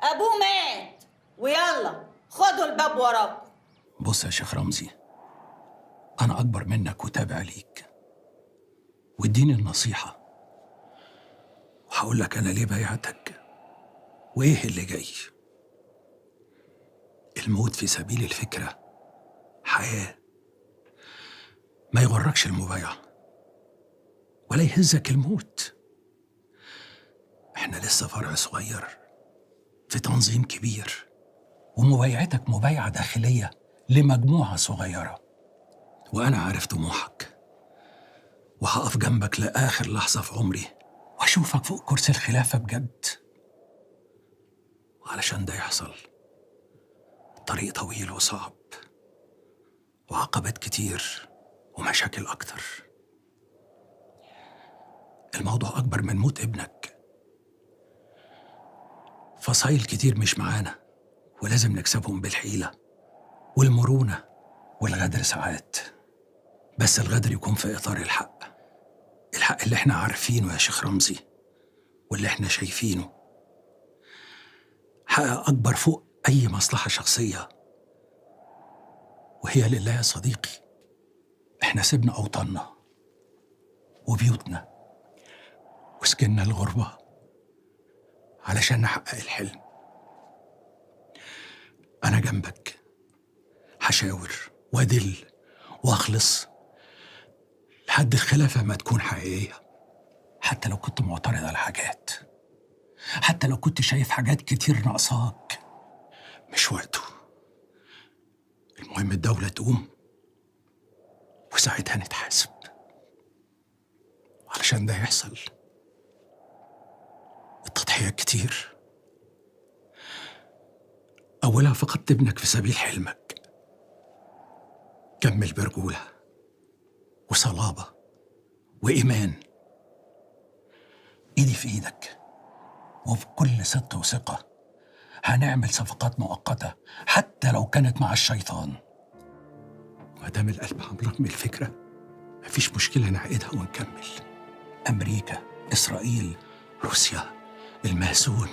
ابوه مات، ويلا خدوا الباب وراكم. بص يا شيخ رمزي، أنا أكبر منك وتابع ليك، واديني النصيحة وهقول لك أنا ليه بايعتك وإيه اللي جاي. الموت في سبيل الفكرة حياة، ما يغركش المبايعة ولا يهزك الموت. إحنا لسه فرع صغير في تنظيم كبير، ومبايعتك مبايعة داخلية لمجموعة صغيرة، وأنا عارف طموحك وهقف جنبك لآخر لحظة في عمري وأشوفك فوق كرسي الخلافة بجد. وعلشان ده يحصل طريق طويل وصعب وعقبات كتير ومشاكل أكتر. الموضوع أكبر من موت ابنك، فصايل كتير مش معانا ولازم نكسبهم بالحيلة والمرونة والغدر ساعات، بس الغدر يكون في إطار الحق، الحق اللي احنا عارفينه يا شيخ رمزي واللي احنا شايفينه، حق أكبر فوق أي مصلحة شخصية. وهي لله يا صديقي، احنا سيبنا أوطاننا وبيوتنا وسكننا الغربة علشان نحقق الحلم. أنا جنبك، هشاور وأدل وأخلص لحد الخلافة ما تكون حقيقية، حتى لو كنت معترض على حاجات، حتى لو كنت شايف حاجات كتير ناقصاك. مش وقته، المهم الدولة تقوم وساعتها نتحاسب. علشان ده يحصل التضحيات كتير، أولها فقدت ابنك في سبيل حلمك، كمل برجولة وصلابة وإيمان. إيدي في إيدك وبكل صدق وثقة هنعمل صفقات مؤقتة حتى لو كانت مع الشيطان. ما دام القلب عملاق من الفكرة مفيش مشكلة نعقدها ونكمل. أمريكا، إسرائيل، روسيا، الماسون،